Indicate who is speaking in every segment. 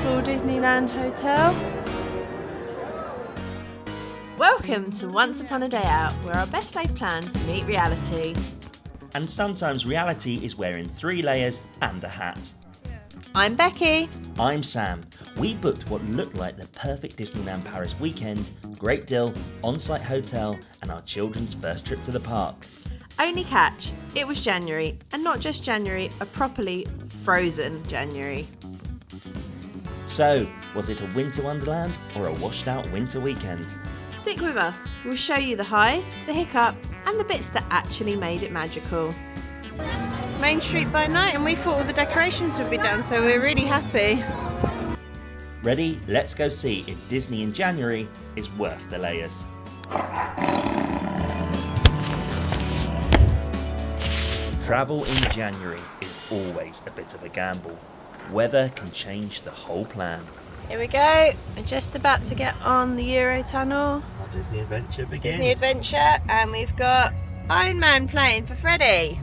Speaker 1: beautiful Disneyland hotel. Welcome to Once Upon a Day Out, where our best laid plans meet reality.
Speaker 2: And sometimes reality is wearing 3 layers and a hat.
Speaker 1: I'm Becky.
Speaker 2: I'm Sam. We booked what looked like the perfect Disneyland Paris weekend, great deal, on-site hotel, and our children's first trip to the park.
Speaker 1: Only catch, it was January, and not just January, a properly frozen January.
Speaker 2: So, was it a winter wonderland or a washed out winter weekend?
Speaker 1: Stick with us, we'll show you the highs, the hiccups, and the bits that actually made it magical. Main Street by night, and we thought all the decorations would be done, so we're really happy.
Speaker 2: Ready? Let's go see if Disney in January is worth the layers. Travel in January is always a bit of a gamble. Weather can change the whole plan.
Speaker 1: Here we go, we're just about to get on the Euro tunnel.
Speaker 2: Our Disney adventure begins.
Speaker 1: Disney adventure, and we've got Iron Man playing for Freddie.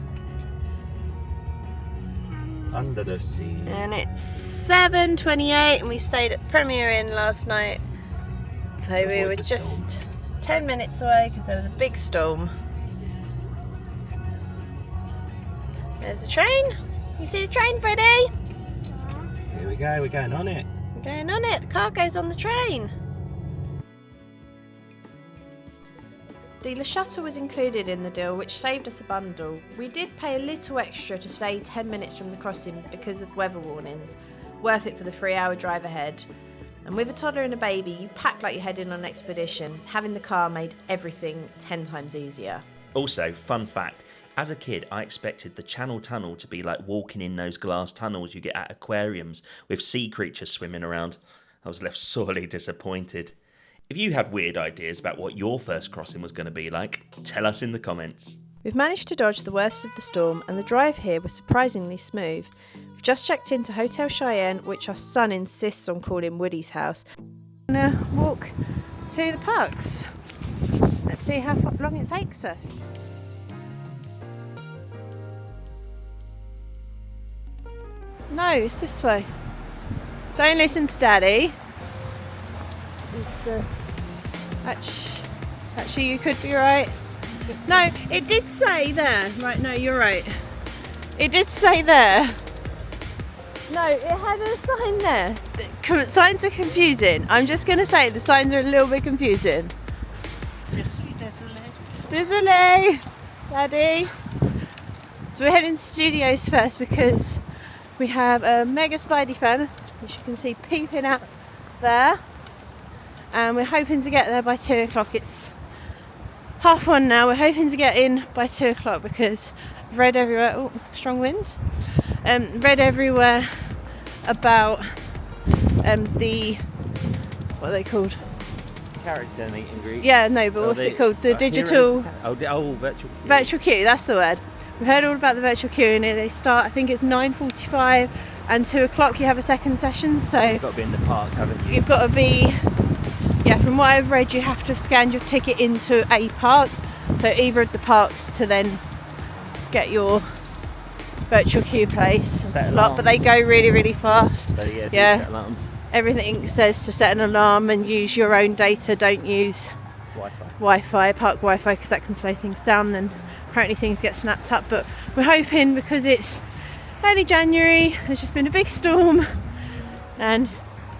Speaker 2: Under the sea.
Speaker 1: And it's 7:28 and we stayed at Premier Inn last night. So we were just 10 minutes away because there was a big storm. There's the train. You see the train, Freddie?
Speaker 2: Here we go, we're going on it.
Speaker 1: We're going on it. The car goes on the train. The Le Shuttle was included in the deal, which saved us a bundle. We did pay a little extra to stay 10 minutes from the crossing because of the weather warnings. Worth it for the 3-hour drive ahead. And with a toddler and a baby, you pack like you're heading on an expedition. Having the car made everything 10 times easier.
Speaker 2: Also, fun fact, as a kid I expected the Channel Tunnel to be like walking in those glass tunnels you get at aquariums with sea creatures swimming around. I was left sorely disappointed. If you had weird ideas about what your first crossing was going to be like, tell us in the comments.
Speaker 1: We've managed to dodge the worst of the storm, and the drive here was surprisingly smooth. We've just checked into Hotel Cheyenne, which our son insists on calling Woody's house. We're going to walk to the parks. Let's see how long it takes us. No, it's this way. Don't listen to Daddy. Actually, you could be right. No, it did say there. Right, no, you're right. It did say there. No, it had a sign there. Signs are confusing. I'm just going to say the signs are a little bit confusing. Désolé, Daddy. So we're heading to studios first because we have a mega Spidey fan, which you can see peeping out there. And we're hoping to get there by 2 o'clock. It's 1:30 now. We're hoping to get in by 2 o'clock because I've read everywhere. Oh, strong winds. Read everywhere about the what are they called?
Speaker 2: Character meet and greet.
Speaker 1: Yeah, no, but what's it called? The digital.
Speaker 2: Virtual queue.
Speaker 1: Virtual queue. That's the word. We've heard all about the virtual queue, and they start. I think it's 9:45, and 2 o'clock you have a second session. So
Speaker 2: you've got to be in the park, haven't you?
Speaker 1: You've got to be. Yeah, from what I've read, you have to scan your ticket into a park, so either of the parks to then get your virtual queue place slot, but they go really, really fast.
Speaker 2: So yeah, set alarms.
Speaker 1: Everything says to set an alarm and use your own data, don't use Wi-Fi, park Wi-Fi, because that can slow things down, then apparently things get snapped up. But we're hoping, because it's early January, there's just been a big storm, and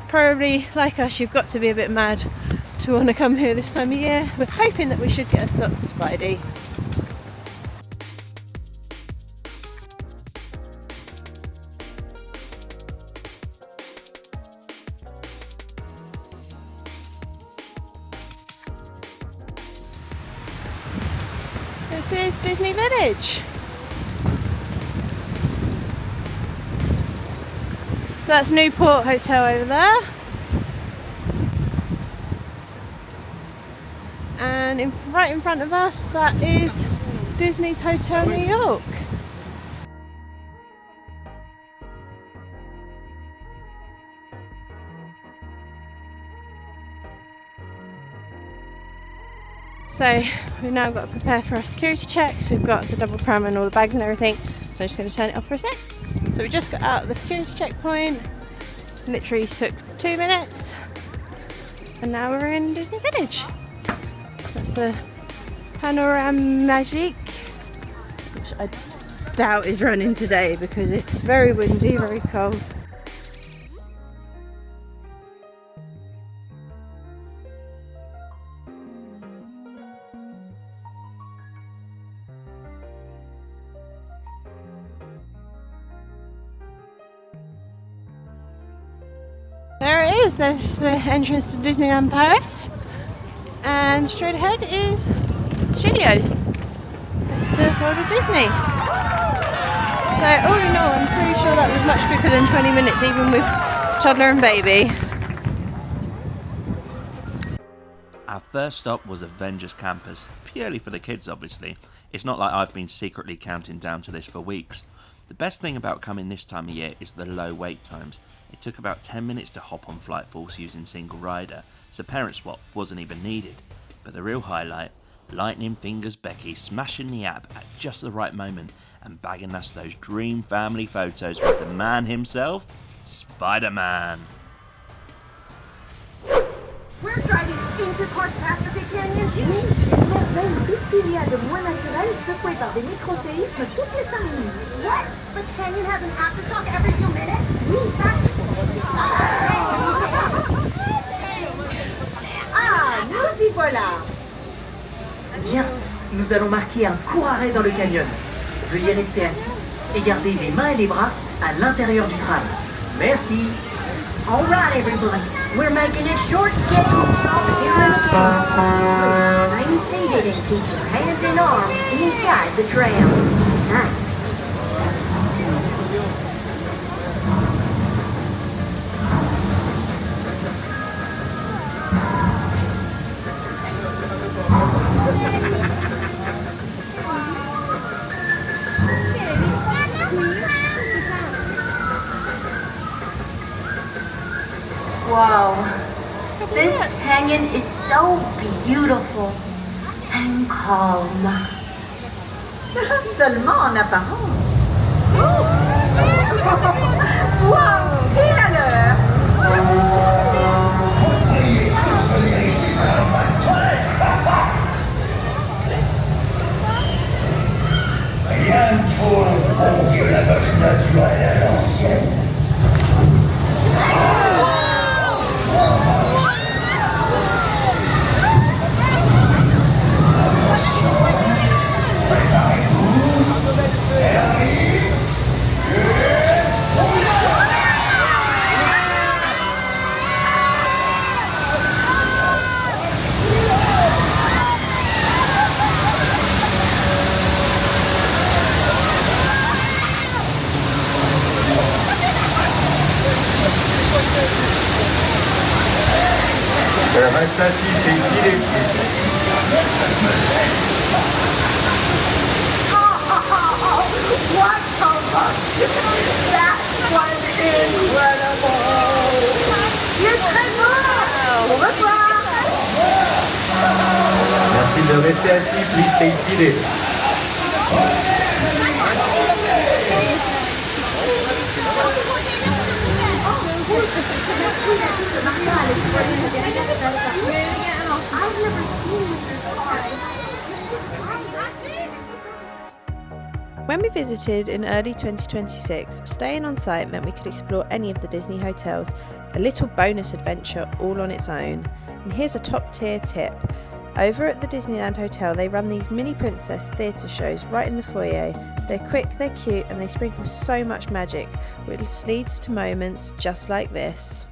Speaker 1: probably, like us, you've got to be a bit mad to want to come here this time of year. We're hoping that we should get a slot for Spidey. This is Disney Village. So that's Newport Hotel over there. And right in front of us, that is Disney's Hotel New York. So we've now got to prepare for our security checks. We've got the double pram and all the bags and everything. So I'm just going to turn it off for a sec. So we just got out of the security checkpoint. Literally took 2 minutes, and now we're in Disney Village. That's the Panorama Magique, which I doubt is running today because it's very windy, very cold. There it is, there's the entrance to Disneyland Paris, and straight ahead is Studios. It's the World of Disney. So all in all, I'm pretty sure that was much quicker than 20 minutes, even with toddler and baby.
Speaker 2: Our first stop was Avengers Campus, purely for the kids obviously. It's not like I've been secretly counting down to this for weeks. The best thing about coming this time of year is the low wait times. It took about 10 minutes to hop on Flight Force using single rider, so parent swap wasn't even needed. But the real highlight, Lightning Fingers Becky smashing the app at just the right moment and bagging us those dream family photos with the man himself, Spider-Man.
Speaker 3: We're driving into Catastrophe Canyon. Oui, même tout ce qu'il y a de moins naturel secoué par des microséismes toutes les 5 minutes. What? The canyon has an aftershock every few minutes? Oui, that's... Ah, nous y voilà.
Speaker 4: Bien, nous allons marquer un court arrêt dans le canyon. Veuillez rester assis et garder les mains et les bras à l'intérieur du tram. Merci.
Speaker 3: All right, everybody. We're making a short scheduled stop here in the canyon. Remain seated and keep your hands and arms inside the tram. Thanks.
Speaker 5: Wow, this canyon is so beautiful and calm. Seulement en apparence. Wow, quelle allure!
Speaker 6: Rien pour le bon vieux lavage naturel à l'ancienne. Reste assis, c'est ici les filles.
Speaker 3: What a rush! That was incredible! Tu es très fort! Au revoir!
Speaker 6: Merci de rester assis, please stay seated.
Speaker 3: I've never seen this car.
Speaker 1: When we visited in early 2026, staying on site meant we could explore any of the Disney hotels, a little bonus adventure all on its own. And here's a top tier tip. Over at the Disneyland Hotel, they run these mini princess theatre shows right in the foyer. They're quick, they're cute, and they sprinkle so much magic, which leads to moments just like this.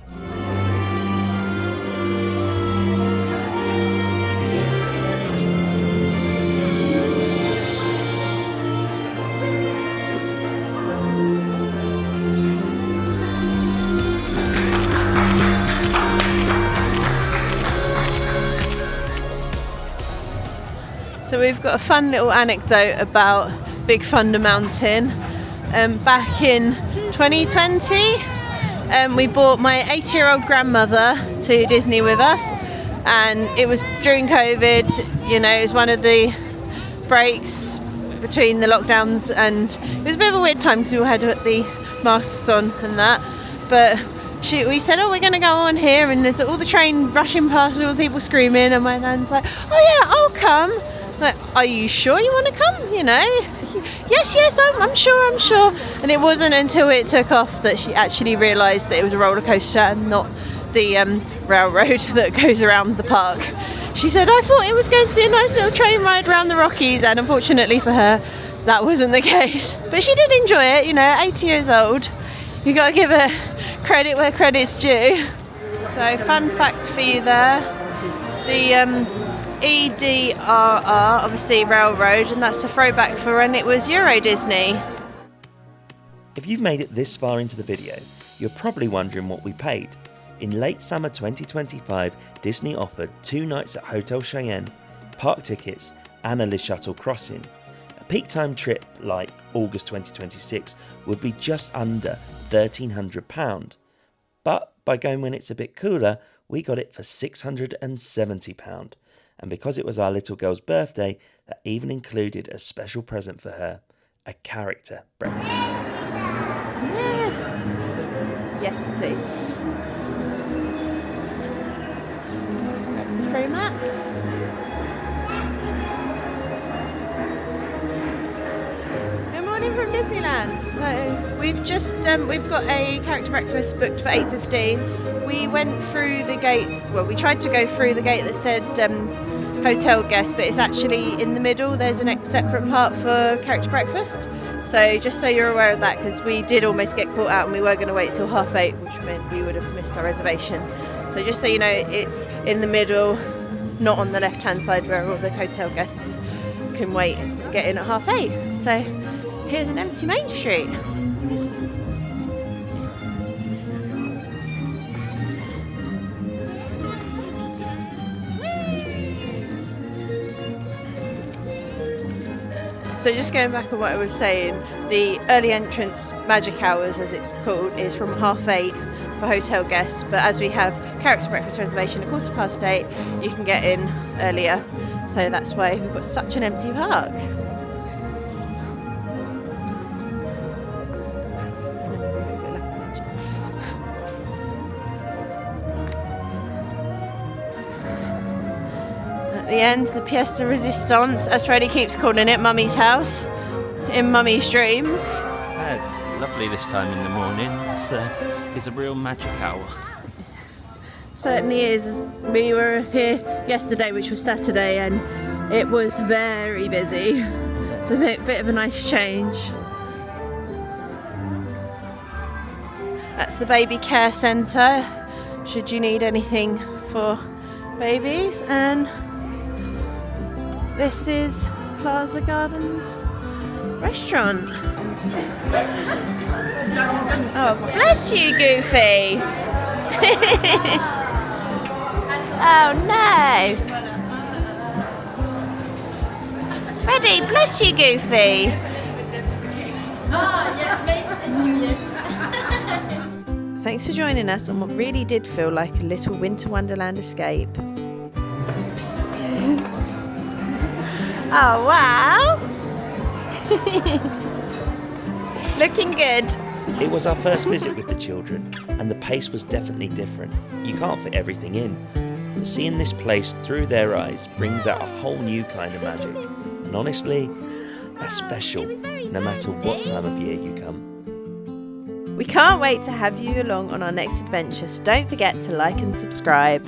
Speaker 1: So we've got a fun little anecdote about Big Thunder Mountain. Back in 2020, we brought my 80-year-old grandmother to Disney with us, and it was during COVID. You know, it was one of the breaks between the lockdowns, and it was a bit of a weird time because we all had the masks on and that. But we said, oh, we're going to go on here, and there's all the train rushing past and all the people screaming, and my nan's like, oh yeah, I'll come. Like, are you sure you want to come? You know, yes, I'm sure. And it wasn't until it took off that she actually realised that it was a roller coaster and not the railroad that goes around the park. She said, I thought it was going to be a nice little train ride around the Rockies, and unfortunately for her, that wasn't the case. But she did enjoy it, you know, 80 years old. You got to give her credit where credit's due. So, fun facts for you there. The EDRR, obviously railroad, and that's a throwback for when it was Euro Disney.
Speaker 2: If you've made it this far into the video, you're probably wondering what we paid. In late summer 2025, Disney offered 2 nights at Hotel Cheyenne, park tickets, and a Le Shuttle crossing. A peak time trip like August 2026 would be just under £1,300, but by going when it's a bit cooler, we got it for £670. And because it was our little girl's birthday, that even included a special present for her, a character breakfast.
Speaker 1: Yeah. Yes, please. Free maps. Good morning from Disneyland. So we've got a character breakfast booked for 8:15. We went through the gates. Well, we tried to go through the gate that said hotel guest, but it's actually in the middle. There's a separate part for character breakfast. So just so you're aware of that, because we did almost get caught out and we were going to wait till 8:30, which meant we would have missed our reservation. So just so you know, it's in the middle, not on the left-hand side where all the hotel guests can wait and get in at 8:30. So here's an empty Main Street. So just going back on what I was saying, the early entrance magic hours, as it's called, is from 8:30 for hotel guests, but as we have character breakfast reservation at 8:15, you can get in earlier. So that's why we've got such an empty park. At the end, the pièce de résistance, as Freddie keeps calling it, Mummy's house, in Mummy's dreams.
Speaker 7: It's lovely this time in the morning. It's a real magic hour.
Speaker 1: Certainly is. As we were here yesterday, which was Saturday, and it was very busy. It's a bit of a nice change. That's the baby care centre, should you need anything for babies. And this is Plaza Gardens restaurant. Oh, bless you, Goofy. Oh no. Freddie, bless you, Goofy. Thanks for joining us on what really did feel like a little winter wonderland escape. Oh wow. Looking good.
Speaker 2: It was our first visit with the children, and the pace was definitely different. You can't fit everything in, but seeing this place through their eyes brings out a whole new kind of magic. And honestly, that's special, no matter what time of year you come.
Speaker 1: We can't wait to have you along on our next adventure, so don't forget to like and subscribe.